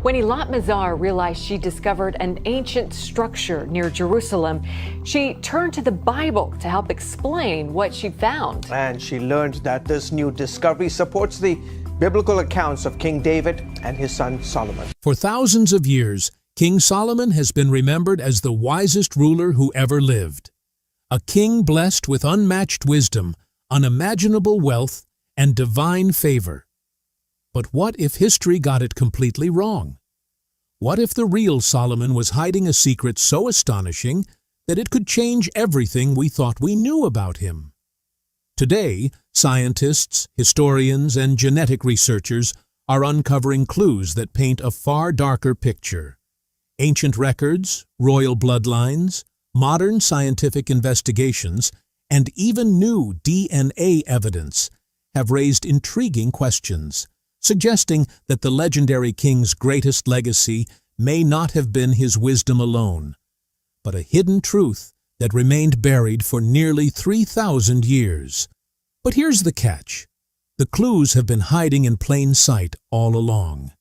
When Eilat Mazar realized she discovered an ancient structure near Jerusalem, she turned to the Bible to help explain what she found. And she learned that this new discovery supports the biblical accounts of King David and his son Solomon. For thousands of years, King Solomon has been remembered as the wisest ruler who ever lived. A king blessed with unmatched wisdom, unimaginable wealth, and divine favor. But what if history got it completely wrong? What if the real Solomon was hiding a secret so astonishing that it could change everything we thought we knew about him? Today, scientists, historians, and genetic researchers are uncovering clues that paint a far darker picture. Ancient records, royal bloodlines, modern scientific investigations, and even new DNA evidence have raised intriguing questions, suggesting that the legendary king's greatest legacy may not have been his wisdom alone, but a hidden truth that remained buried for nearly 3,000 years. But here's the catch. The clues have been hiding in plain sight all along.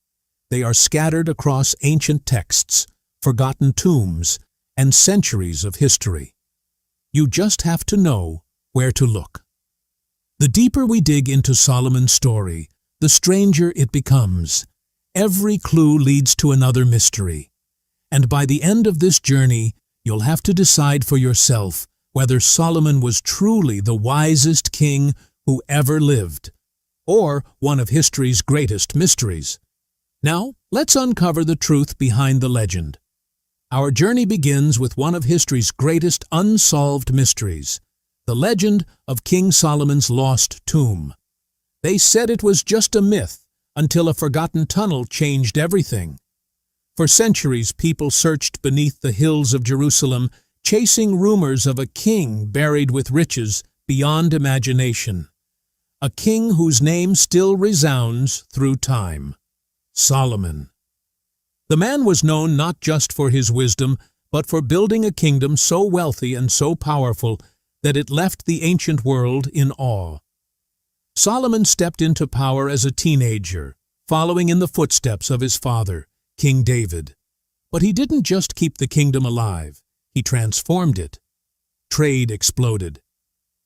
They are scattered across ancient texts, forgotten tombs, and centuries of history. You just have to know where to look. The deeper we dig into Solomon's story, the stranger it becomes. Every clue leads to another mystery. And by the end of this journey, you'll have to decide for yourself whether Solomon was truly the wisest king who ever lived, or one of history's greatest mysteries. Now, let's uncover the truth behind the legend. Our journey begins with one of history's greatest unsolved mysteries, the legend of King Solomon's lost tomb. They said it was just a myth until a forgotten tunnel changed everything. For centuries, people searched beneath the hills of Jerusalem, chasing rumors of a king buried with riches beyond imagination. A king whose name still resounds through time. Solomon. The man was known not just for his wisdom, but for building a kingdom so wealthy and so powerful that it left the ancient world in awe. Solomon stepped into power as a teenager, following in the footsteps of his father, King David. But he didn't just keep the kingdom alive, he transformed it. Trade exploded.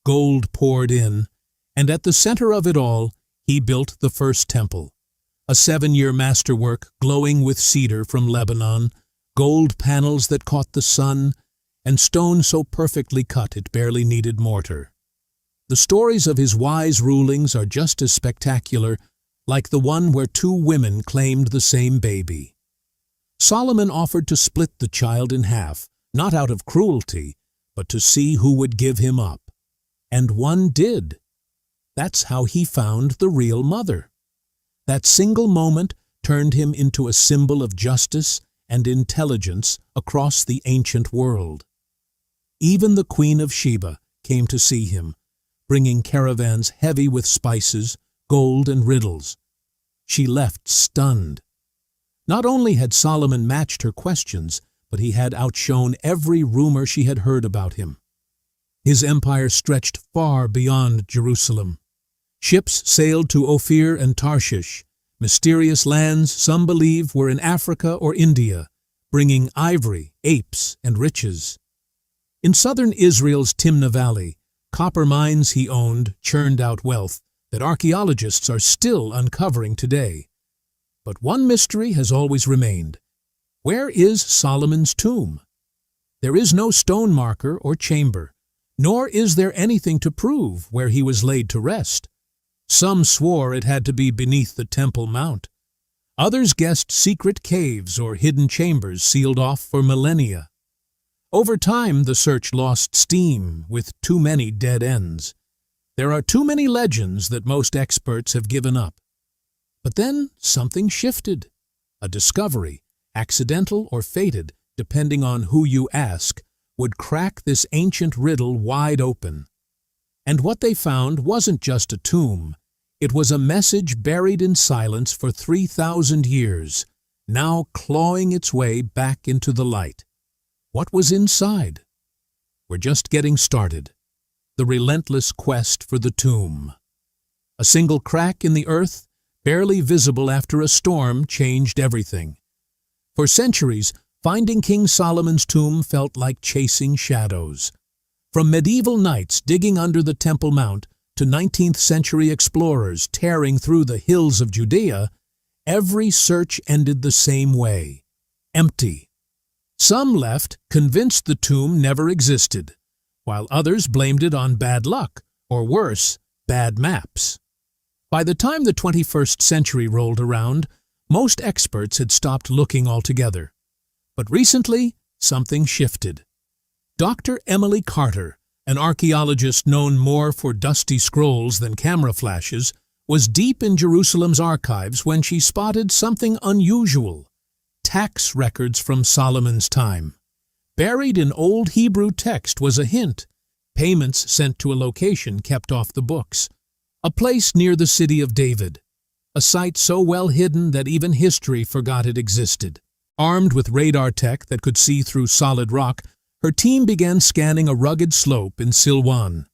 Gold poured in, and at the center of it all, he built the first temple. A 7-year masterwork glowing with cedar from Lebanon, gold panels that caught the sun, and stone so perfectly cut it barely needed mortar. The stories of his wise rulings are just as spectacular, like the one where 2 women claimed the same baby. Solomon offered to split the child in half, not out of cruelty, but to see who would give him up. And one did. That's how he found the real mother. That single moment turned him into a symbol of justice and intelligence across the ancient world. Even the Queen of Sheba came to see him, bringing caravans heavy with spices, gold, and riddles. She left stunned. Not only had Solomon matched her questions, but he had outshone every rumor she had heard about him. His empire stretched far beyond Jerusalem. Ships sailed to Ophir and Tarshish, mysterious lands some believe were in Africa or India, bringing ivory, apes, and riches. In southern Israel's Timnah Valley, copper mines he owned churned out wealth that archaeologists are still uncovering today. But one mystery has always remained. Where is Solomon's tomb? There is no stone marker or chamber, nor is there anything to prove where he was laid to rest. Some swore it had to be beneath the Temple Mount. Others guessed secret caves or hidden chambers sealed off for millennia. Over time, the search lost steam, with too many dead ends. There are too many legends that most experts have given up. But then something shifted. A discovery, accidental or fated, depending on who you ask, would crack this ancient riddle wide open. And what they found wasn't just a tomb. It was a message buried in silence for 3,000 years, now clawing its way back into the light. What was inside? We're just getting started. The relentless quest for the tomb. A single crack in the earth, barely visible after a storm, changed everything. For centuries, finding King Solomon's tomb felt like chasing shadows. From medieval knights digging under the Temple Mount to 19th century explorers tearing through the hills of Judea, every search ended the same way: empty. Some left convinced the tomb never existed, while others blamed it on bad luck, or worse, bad maps. By the time the 21st century rolled around, most experts had stopped looking altogether. But recently, something shifted. Dr. Emily Carter, an archaeologist known more for dusty scrolls than camera flashes, was deep in Jerusalem's archives when she spotted something unusual: tax records from Solomon's time. Buried in Old Hebrew text was a hint: payments sent to a location kept off the books. A place near the city of David, a site so well hidden that even history forgot it existed. Armed with radar tech that could see through solid rock, her team began scanning a rugged slope in Silwan.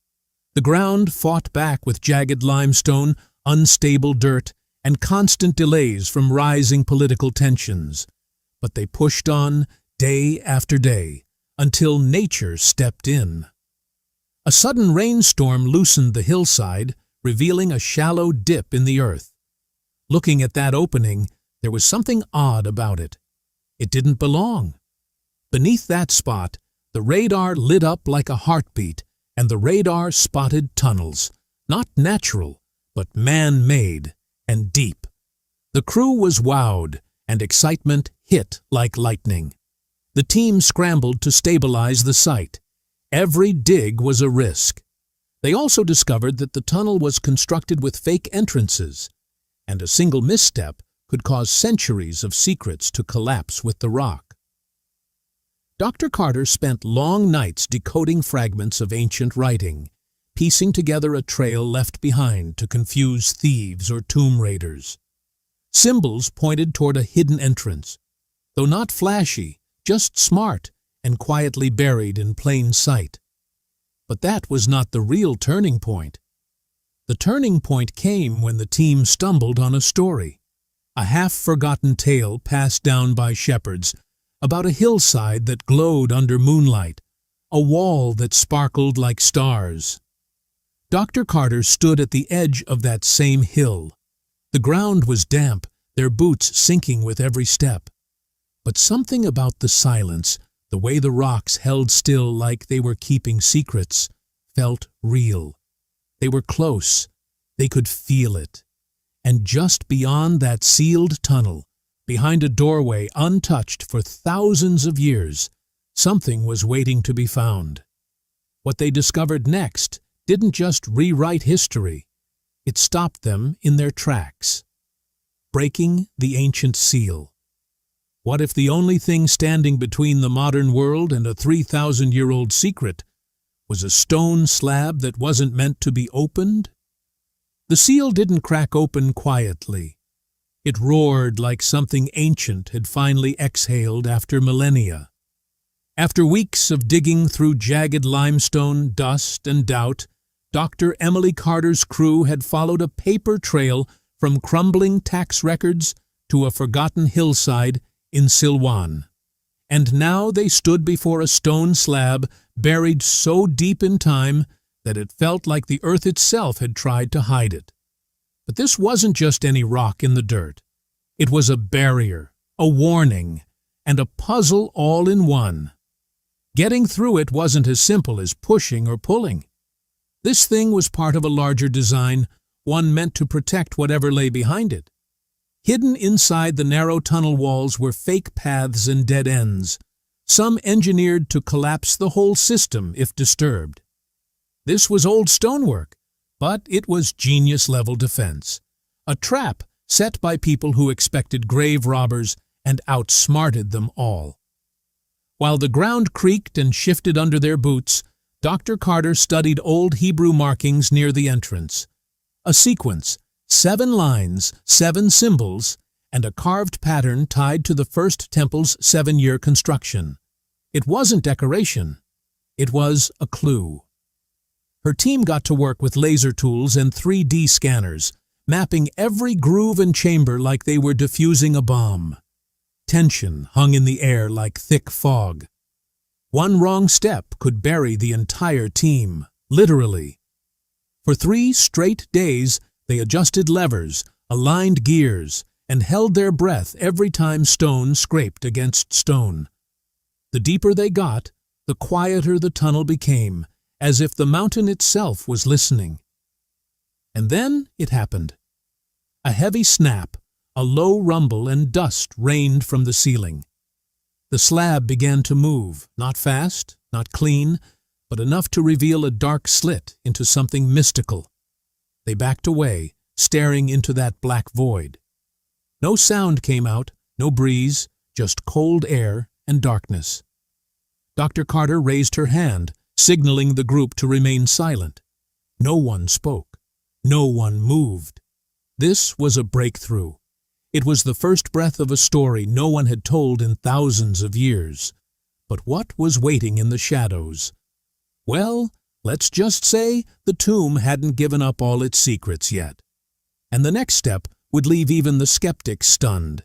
The ground fought back with jagged limestone, unstable dirt, and constant delays from rising political tensions. But they pushed on day after day, until nature stepped in. A sudden rainstorm loosened the hillside, revealing a shallow dip in the earth. Looking at that opening, there was something odd about it. It didn't belong. Beneath that spot, the radar lit up like a heartbeat, and the radar spotted tunnels, not natural, but man-made and deep. The crew was wowed, and excitement hit like lightning. The team scrambled to stabilize the site. Every dig was a risk. They also discovered that the tunnel was constructed with fake entrances, and a single misstep could cause centuries of secrets to collapse with the rock. Dr. Carter spent long nights decoding fragments of ancient writing, piecing together a trail left behind to confuse thieves or tomb raiders. Symbols pointed toward a hidden entrance, though not flashy, just smart and quietly buried in plain sight. But that was not the real turning point. The turning point came when the team stumbled on a story, a half-forgotten tale passed down by shepherds, about a hillside that glowed under moonlight, a wall that sparkled like stars. Dr. Carter stood at the edge of that same hill. The ground was damp, their boots sinking with every step. But something about the silence, the way the rocks held still like they were keeping secrets, felt real. They were close. They could feel it. And just beyond that sealed tunnel, behind a doorway untouched for thousands of years, something was waiting to be found. What they discovered next didn't just rewrite history. It stopped them in their tracks. Breaking the ancient seal. What if the only thing standing between the modern world and a 3,000-year-old secret was a stone slab that wasn't meant to be opened? The seal didn't crack open quietly. It roared like something ancient had finally exhaled after millennia. After weeks of digging through jagged limestone, dust, and doubt, Dr. Emily Carter's crew had followed a paper trail from crumbling tax records to a forgotten hillside in Silwan. And now they stood before a stone slab buried so deep in time that it felt like the earth itself had tried to hide it. But this wasn't just any rock in the dirt. It was a barrier, a warning, and a puzzle all in one. Getting through it wasn't as simple as pushing or pulling. This thing was part of a larger design, one meant to protect whatever lay behind it. Hidden inside the narrow tunnel walls were fake paths and dead ends, some engineered to collapse the whole system if disturbed. This was old stonework, but it was genius-level defense, a trap set by people who expected grave robbers and outsmarted them all. While the ground creaked and shifted under their boots, Dr. Carter studied old Hebrew markings near the entrance. A sequence, 7 lines, 7 symbols, and a carved pattern tied to the first temple's 7-year construction. It wasn't decoration. It was a clue. Her team got to work with laser tools and 3D scanners, mapping every groove and chamber like they were defusing a bomb. Tension hung in the air like thick fog. One wrong step could bury the entire team, literally. For 3 straight days, they adjusted levers, aligned gears, and held their breath every time stone scraped against stone. The deeper they got, the quieter the tunnel became, as if the mountain itself was listening. And then it happened. A heavy snap, a low rumble, and dust rained from the ceiling. The slab began to move, not fast, not clean, but enough to reveal a dark slit into something mystical. They backed away, staring into that black void. No sound came out, no breeze, just cold air and darkness. Dr. Carter raised her hand, signaling the group to remain silent. No one spoke. No one moved. This was a breakthrough. It was the first breath of a story no one had told in thousands of years. But what was waiting in the shadows? Well, let's just say the tomb hadn't given up all its secrets yet. And the next step would leave even the skeptics stunned.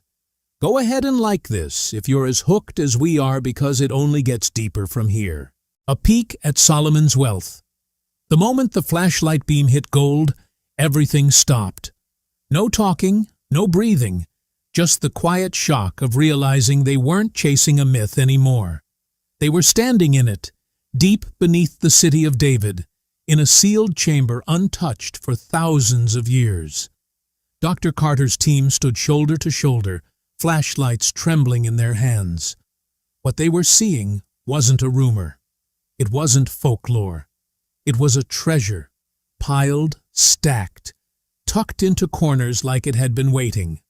Go ahead and like this if you're as hooked as we are, because it only gets deeper from here. A peek at Solomon's wealth. The moment the flashlight beam hit gold, everything stopped. No talking, no breathing, just the quiet shock of realizing they weren't chasing a myth anymore. They were standing in it, deep beneath the city of David, in a sealed chamber untouched for thousands of years. Dr. Carter's team stood shoulder to shoulder, flashlights trembling in their hands. What they were seeing wasn't a rumor. It wasn't folklore. It was a treasure, piled, stacked, tucked into corners like it had been waiting.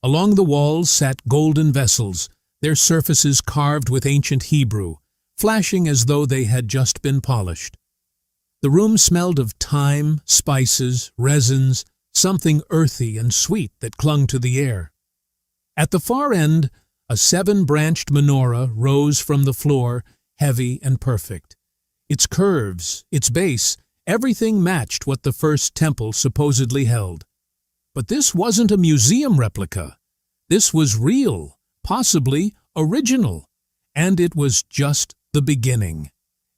Along the walls sat golden vessels, their surfaces carved with ancient Hebrew, flashing as though they had just been polished. The room smelled of thyme, spices, resins, something earthy and sweet that clung to the air. At the far end, a 7-branched menorah rose from the floor, heavy and perfect. Its curves, its base, everything matched what the first temple supposedly held. But this wasn't a museum replica. This was real, possibly original. And it was just the beginning.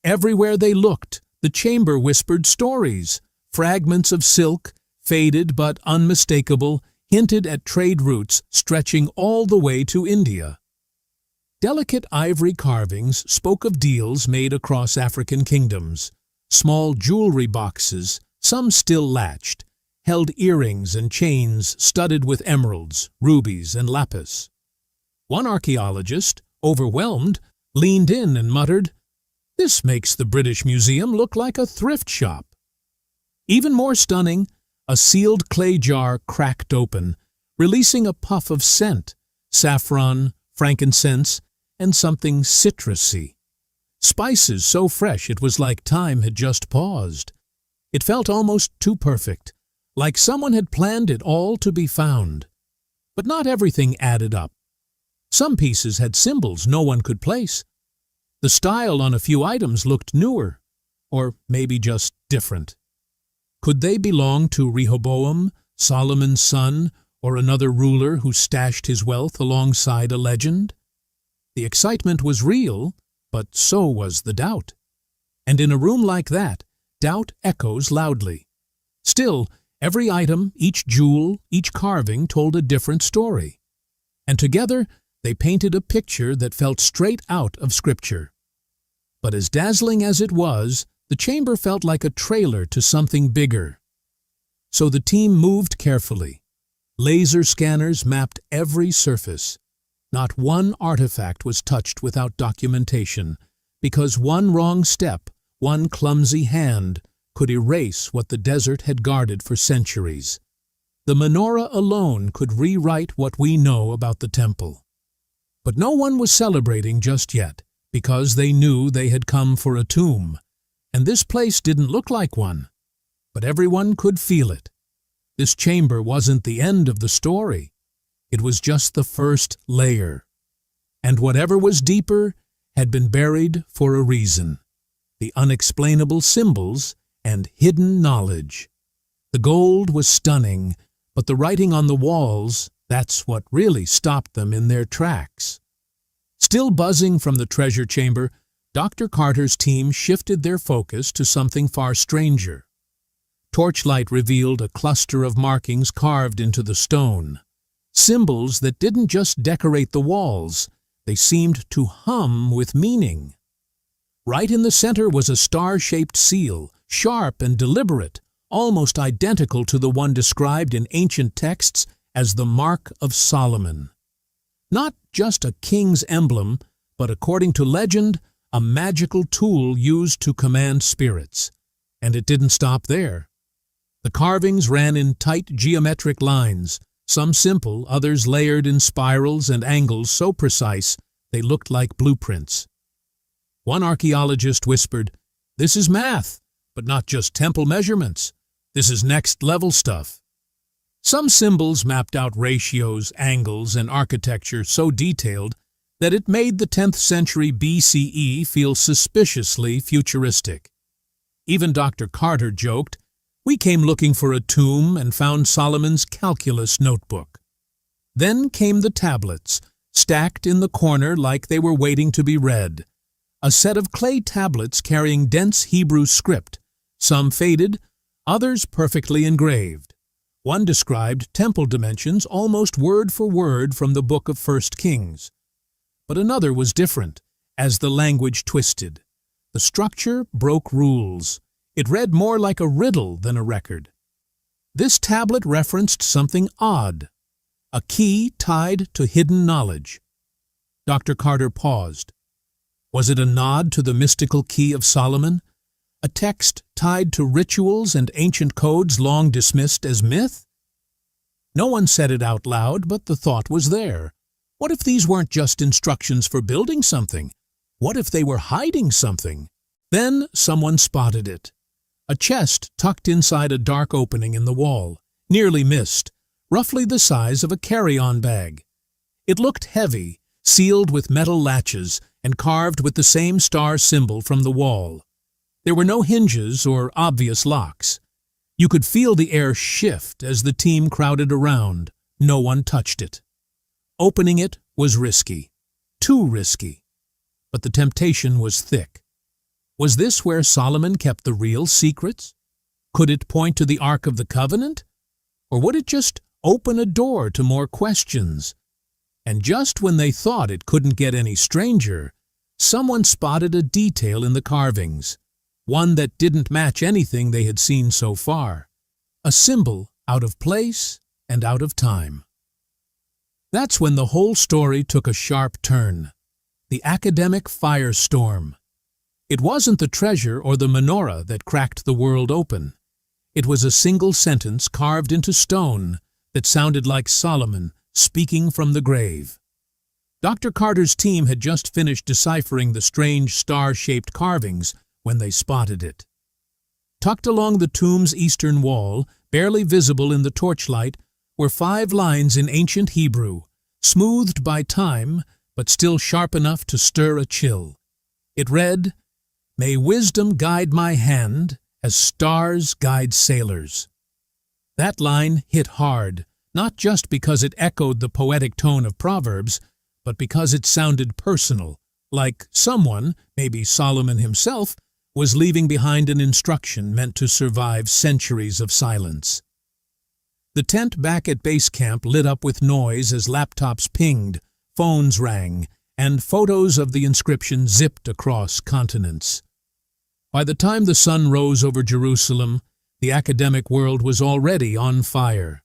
Everywhere they looked, the chamber whispered stories. Fragments of silk, faded but unmistakable, hinted at trade routes stretching all the way to India. Delicate ivory carvings spoke of deals made across African kingdoms. Small jewelry boxes, some still latched, held earrings and chains studded with emeralds, rubies, and lapis. One archaeologist, overwhelmed, leaned in and muttered, "This makes the British Museum look like a thrift shop." Even more stunning, a sealed clay jar cracked open, releasing a puff of scent, saffron, frankincense, and something citrusy. Spices so fresh it was like time had just paused. It felt almost too perfect, like someone had planned it all to be found. But not everything added up. Some pieces had symbols no one could place. The style on a few items looked newer, or maybe just different. Could they belong to Rehoboam, Solomon's son, or another ruler who stashed his wealth alongside a legend? The excitement was real, but so was the doubt. And in a room like that, doubt echoes loudly. Still, every item, each jewel, each carving told a different story. And together, they painted a picture that felt straight out of Scripture. But as dazzling as it was, the chamber felt like a trailer to something bigger. So the team moved carefully. Laser scanners mapped every surface. Not one artifact was touched without documentation, because one wrong step, one clumsy hand, could erase what the desert had guarded for centuries. The menorah alone could rewrite what we know about the temple. But no one was celebrating just yet, because they knew they had come for a tomb. And this place didn't look like one. But everyone could feel it. This chamber wasn't the end of the story. It was just the first layer. And whatever was deeper had been buried for a reason. The unexplainable symbols and hidden knowledge. The gold was stunning, but the writing on the walls, That's what really stopped them in their tracks. Still buzzing from the treasure chamber, Dr. Carter's team shifted their focus to something far stranger. Torchlight revealed a cluster of markings carved into the stone. Symbols that didn't just decorate the walls, they seemed to hum with meaning. Right in the center was a star-shaped seal, sharp and deliberate, almost identical to the one described in ancient texts as the Mark of Solomon. Not just a king's emblem, but according to legend, a magical tool used to command spirits. And it didn't stop there. The carvings ran in tight geometric lines, some simple, others layered in spirals and angles so precise they looked like blueprints. One archaeologist whispered, "This is math, but not just temple measurements. This is next-level stuff." Some symbols mapped out ratios, angles, and architecture so detailed that it made the 10th century BCE feel suspiciously futuristic. Even Dr. Carter joked, "We came looking for a tomb and found Solomon's calculus notebook." Then came the tablets, stacked in the corner like they were waiting to be read. A set of clay tablets carrying dense Hebrew script, some faded, others perfectly engraved. One described temple dimensions almost word for word from the book of 1 Kings. But another was different, as the language twisted. The structure broke rules. It read more like a riddle than a record. This tablet referenced something odd, a key tied to hidden knowledge. Dr. Carter paused. Was it a nod to the mystical key of Solomon? A text tied to rituals and ancient codes long dismissed as myth? No one said it out loud, but the thought was there. What if these weren't just instructions for building something? What if they were hiding something? Then someone spotted it. A chest tucked inside a dark opening in the wall, nearly missed, roughly the size of a carry-on bag. It looked heavy, sealed with metal latches and carved with the same star symbol from the wall. There were no hinges or obvious locks. You could feel the air shift as the team crowded around. No one touched it. Opening it was risky. Too risky. But the temptation was thick. Was this where Solomon kept the real secrets? Could it point to the Ark of the Covenant? Or would it just open a door to more questions? And just when they thought it couldn't get any stranger, someone spotted a detail in the carvings, one that didn't match anything they had seen so far. A symbol out of place and out of time. That's when the whole story took a sharp turn. The academic firestorm. It wasn't the treasure or the menorah that cracked the world open. It was a single sentence carved into stone that sounded like Solomon speaking from the grave. Dr. Carter's team had just finished deciphering the strange star-shaped carvings when they spotted it. Tucked along the tomb's eastern wall, barely visible in the torchlight, were 5 lines in ancient Hebrew, smoothed by time but still sharp enough to stir a chill. It read, "May wisdom guide my hand as stars guide sailors." That line hit hard, not just because it echoed the poetic tone of Proverbs, but because it sounded personal, like someone, maybe Solomon himself, was leaving behind an instruction meant to survive centuries of silence. The tent back at base camp lit up with noise as laptops pinged, phones rang, and photos of the inscription zipped across continents. By the time the sun rose over Jerusalem, the academic world was already on fire.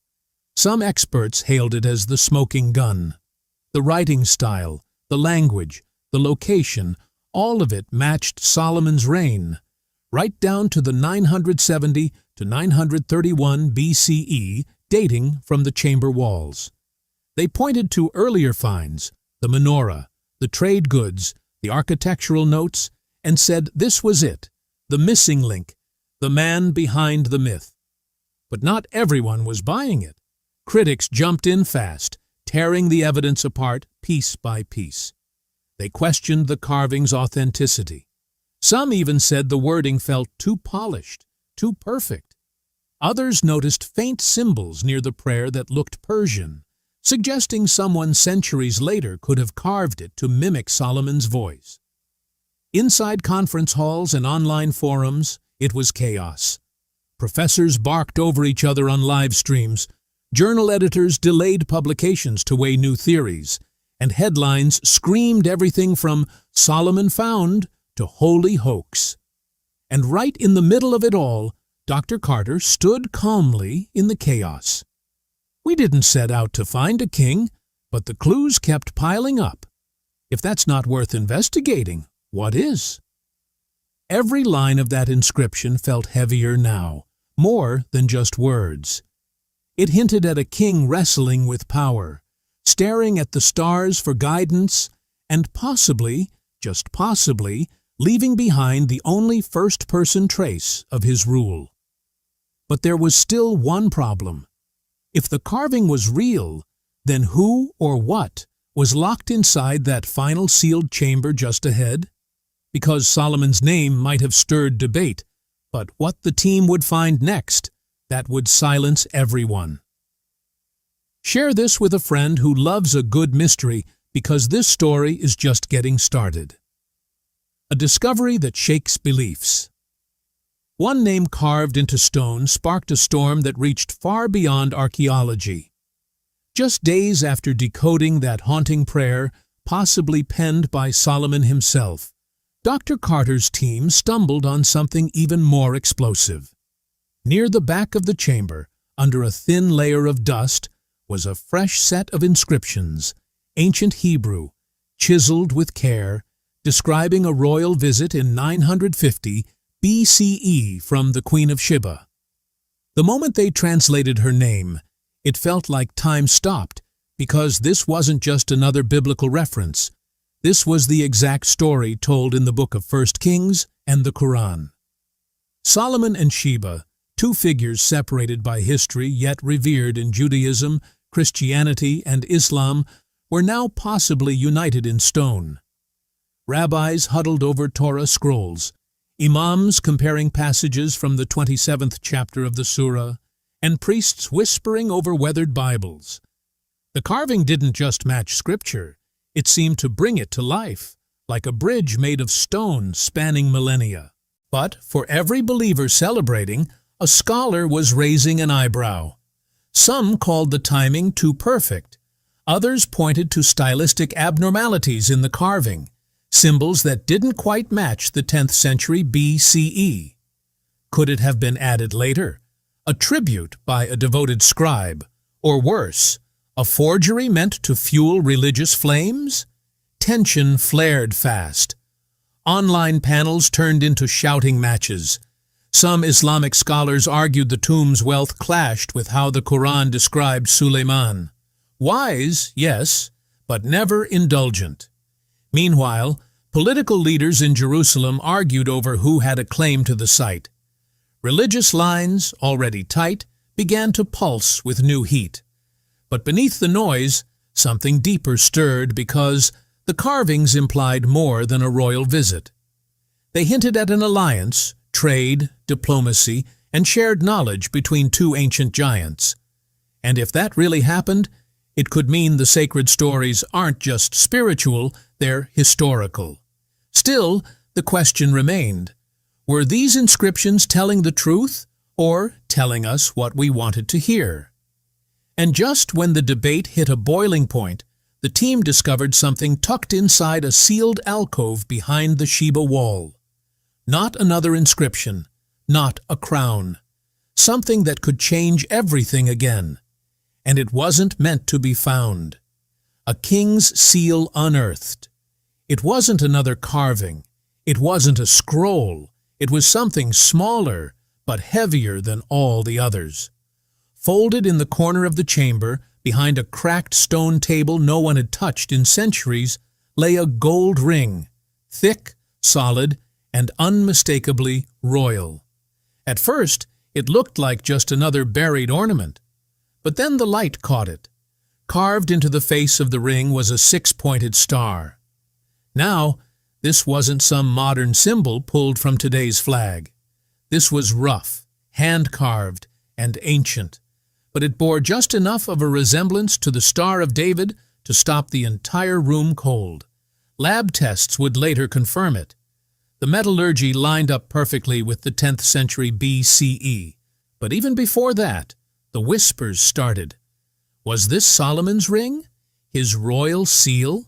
Some experts hailed it as the smoking gun. The writing style, the language, the location, all of it matched Solomon's reign, right down to the 970 to 931 BCE dating from the chamber walls. They pointed to earlier finds, the menorah, the trade goods, the architectural notes, and said this was it, the missing link, the man behind the myth. But not everyone was buying it. Critics jumped in fast, tearing the evidence apart piece by piece. They questioned the carving's authenticity. Some even said the wording felt too polished, too perfect. Others noticed faint symbols near the prayer that looked Persian, suggesting someone centuries later could have carved it to mimic Solomon's voice. Inside conference halls and online forums, it was chaos. Professors barked over each other on live streams, journal editors delayed publications to weigh new theories, and headlines screamed everything from "Solomon found" to "holy hoax." And right in the middle of it all, Dr. Carter stood calmly in the chaos. "We didn't set out to find a king, but the clues kept piling up. If that's not worth investigating, what is?" Every line of that inscription felt heavier now, more than just words. It hinted at a king wrestling with power, staring at the stars for guidance, and possibly, just possibly, leaving behind the only first-person trace of his rule. But there was still one problem. If the carving was real, then who or what was locked inside that final sealed chamber just ahead? Because Solomon's name might have stirred debate, but what the team would find next, that would silence everyone. Share this with a friend who loves a good mystery, because this story is just getting started. A discovery that shakes beliefs. One name carved into stone sparked a storm that reached far beyond archaeology. Just days after decoding that haunting prayer, possibly penned by Solomon himself, Dr. Carter's team stumbled on something even more explosive. Near the back of the chamber, under a thin layer of dust, was a fresh set of inscriptions, ancient Hebrew, chiseled with care, describing a royal visit in 950 BCE from the Queen of Sheba. The moment they translated her name, it felt like time stopped, because this wasn't just another biblical reference. This was the exact story told in the book of 1 Kings and the Quran. Solomon and Sheba, two figures separated by history yet revered in Judaism, Christianity, and Islam, were now possibly united in stone. Rabbis huddled over Torah scrolls, imams comparing passages from the 27th chapter of the surah, and priests whispering over weathered Bibles. The carving didn't just match scripture, it seemed to bring it to life, like a bridge made of stone spanning millennia. But for every believer celebrating, a scholar was raising an eyebrow. Some called the timing too perfect. Others pointed to stylistic abnormalities in the carving, symbols that didn't quite match the 10th century BCE. Could it have been added later? A tribute by a devoted scribe? Or worse, a forgery meant to fuel religious flames? Tension flared fast. Online panels turned into shouting matches. Some Islamic scholars argued the tomb's wealth clashed with how the Quran described Suleiman. Wise, yes, but never indulgent. Meanwhile, political leaders in Jerusalem argued over who had a claim to the site. Religious lines, already tight, began to pulse with new heat. But beneath the noise, something deeper stirred because the carvings implied more than a royal visit. They hinted at an alliance, trade, diplomacy, and shared knowledge between two ancient giants. And if that really happened, it could mean the sacred stories aren't just spiritual, they're historical. Still, the question remained, were these inscriptions telling the truth or telling us what we wanted to hear? And just when the debate hit a boiling point, the team discovered something tucked inside a sealed alcove behind the Sheba wall. Not another inscription, not a crown. Something that could change everything again. And it wasn't meant to be found. A king's seal unearthed. It wasn't another carving. It wasn't a scroll. It was something smaller, but heavier than all the others. Folded in the corner of the chamber, behind a cracked stone table no one had touched in centuries, lay a gold ring, thick, solid, and unmistakably royal. At first, it looked like just another buried ornament. But then the light caught it. Carved into the face of the ring was a six-pointed star. Now, this wasn't some modern symbol pulled from today's flag. This was rough, hand-carved, and ancient, but it bore just enough of a resemblance to the Star of David to stop the entire room cold. Lab tests would later confirm it. The metallurgy lined up perfectly with the 10th century BCE. But even before that, the whispers started. Was this Solomon's ring? His royal seal?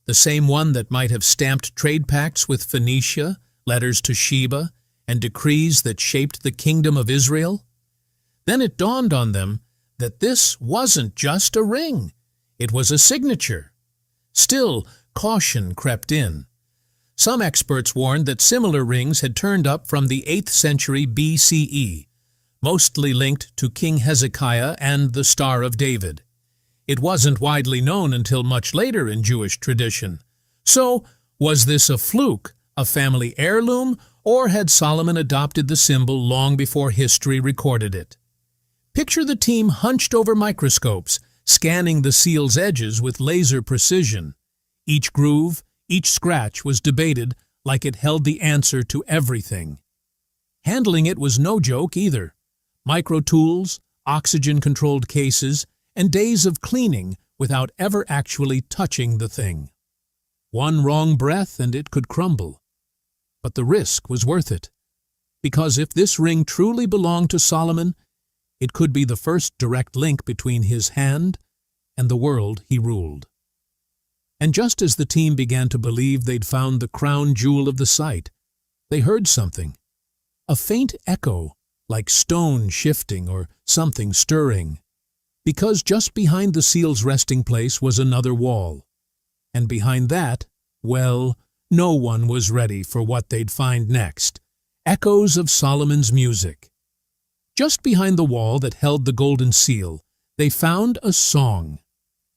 The same one that might have stamped trade pacts with Phoenicia, letters to Sheba, and decrees that shaped the kingdom of Israel? Then it dawned on them that this wasn't just a ring. It was a signature. Still, caution crept in. Some experts warned that similar rings had turned up from the 8th century BCE, mostly linked to King Hezekiah and the Star of David. It wasn't widely known until much later in Jewish tradition. So, was this a fluke, a family heirloom, or had Solomon adopted the symbol long before history recorded it? Picture the team hunched over microscopes, scanning the seal's edges with laser precision. Each groove, each scratch was debated like it held the answer to everything. Handling it was no joke either. Micro-tools, oxygen-controlled cases, and days of cleaning without ever actually touching the thing. One wrong breath and it could crumble. But the risk was worth it, because if this ring truly belonged to Solomon, it could be the first direct link between his hand and the world he ruled. And just as the team began to believe they'd found the crown jewel of the site, they heard something. A faint echo, like stone shifting or something stirring. Because just behind the seal's resting place was another wall. And behind that, well, no one was ready for what they'd find next. Echoes of Solomon's music. Just behind the wall that held the golden seal, they found a song.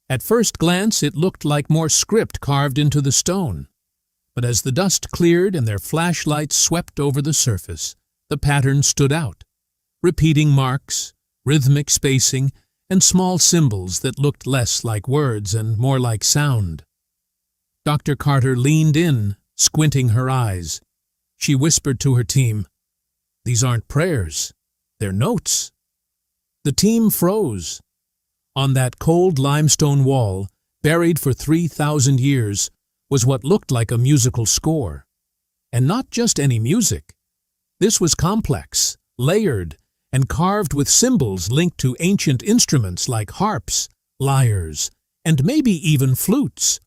At first glance, it looked like more script carved into the stone. But as the dust cleared and their flashlights swept over the surface, the pattern stood out. Repeating marks, rhythmic spacing, and small symbols that looked less like words and more like sound. Dr. Carter leaned in, squinting her eyes. She whispered to her team, "These aren't prayers, they're notes." The team froze. On that cold limestone wall, buried for 3,000 years, was what looked like a musical score. And not just any music. This was complex, layered, and carved with symbols linked to ancient instruments like harps, lyres, and maybe even flutes.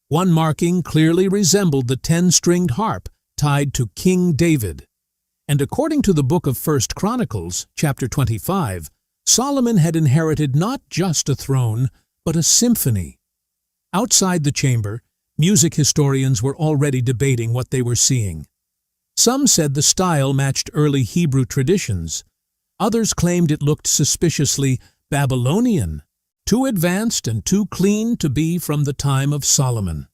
One marking clearly resembled the 10-stringed harp tied to King David. And according to the book of 1 Chronicles, chapter 25, Solomon had inherited not just a throne, but a symphony. Outside the chamber, music historians were already debating what they were seeing. Some said the style matched early Hebrew traditions. Others claimed it looked suspiciously Babylonian, too advanced and too clean to be from the time of Solomon.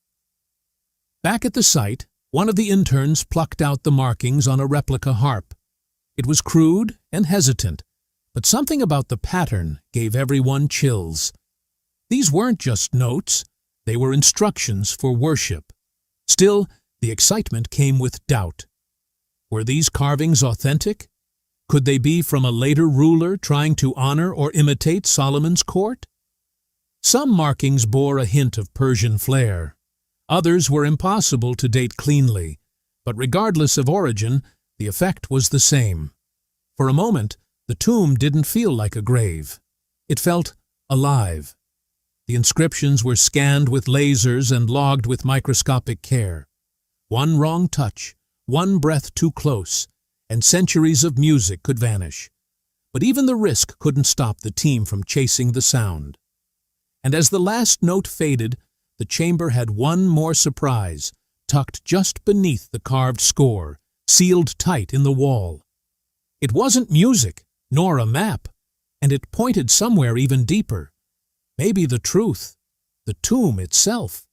Back at the site, one of the interns plucked out the markings on a replica harp. It was crude and hesitant, but something about the pattern gave everyone chills. These weren't just notes, they were instructions for worship. Still, the excitement came with doubt. Were these carvings authentic? Could they be from a later ruler trying to honor or imitate Solomon's court? Some markings bore a hint of Persian flair. Others were impossible to date cleanly, but regardless of origin, the effect was the same. For a moment, the tomb didn't feel like a grave. It felt alive. The inscriptions were scanned with lasers and logged with microscopic care. One wrong touch, one breath too close, and centuries of music could vanish. But even the risk couldn't stop the team from chasing the sound. And as the last note faded, the chamber had one more surprise, tucked just beneath the carved score, sealed tight in the wall. It wasn't music, nor a map, and it pointed somewhere even deeper. Maybe the truth, the tomb itself.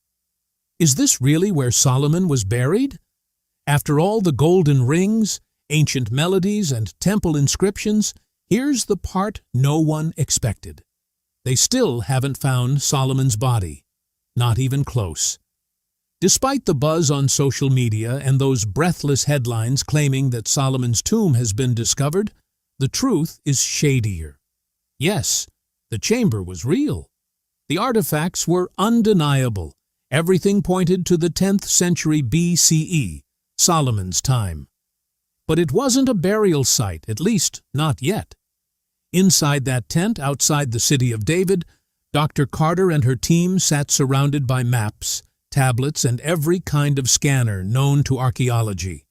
Is this really where Solomon was buried? After all the golden rings, ancient melodies, and temple inscriptions, here's the part no one expected. They still haven't found Solomon's body. Not even close. Despite the buzz on social media and those breathless headlines claiming that Solomon's tomb has been discovered, the truth is shadier. Yes, The chamber was real. The artifacts were undeniable. Everything pointed to the 10th century BCE, Solomon's time. But it wasn't a burial site, at least not yet. Inside that tent outside the city of David, Dr. Carter and her team sat surrounded by maps, tablets, and every kind of scanner known to archaeology.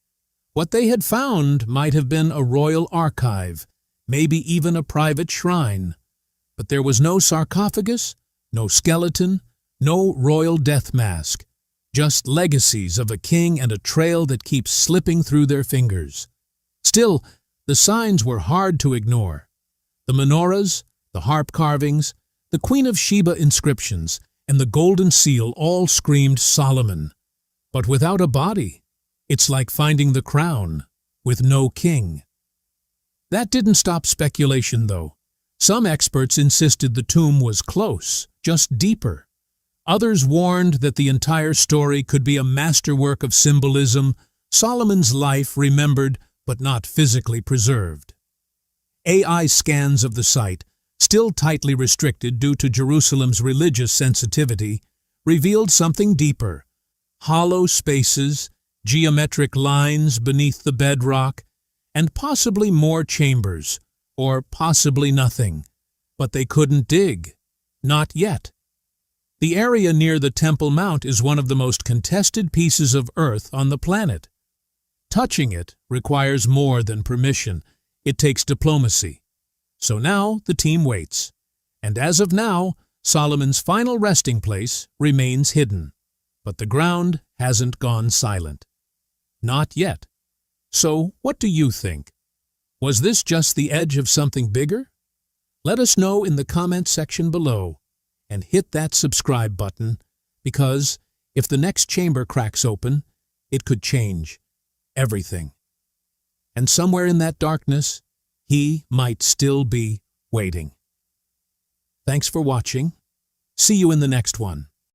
What they had found might have been a royal archive, maybe even a private shrine. But there was no sarcophagus, no skeleton, no royal death mask, just legacies of a king and a trail that keeps slipping through their fingers. Still, the signs were hard to ignore. The menorahs, the harp carvings, the Queen of Sheba inscriptions, and the golden seal all screamed Solomon. But without a body, it's like finding the crown with no king. That didn't stop speculation, though. Some experts insisted the tomb was close, just deeper. Others warned that the entire story could be a masterwork of symbolism, Solomon's life remembered but not physically preserved. AI scans of the site, still tightly restricted due to Jerusalem's religious sensitivity, revealed something deeper: hollow spaces, geometric lines beneath the bedrock, and possibly more chambers, or possibly nothing. But they couldn't dig. Not yet. The area near the Temple Mount is one of the most contested pieces of earth on the planet. Touching it requires more than permission. It takes diplomacy. So now the team waits. And as of now, Solomon's final resting place remains hidden. But the ground hasn't gone silent. Not yet. So what do you think? Was this just the edge of something bigger? Let us know in the comment section below, and hit that subscribe button, because if the next chamber cracks open, it could change everything. And somewhere in that darkness, he might still be waiting. Thanks for watching. See you in the next one.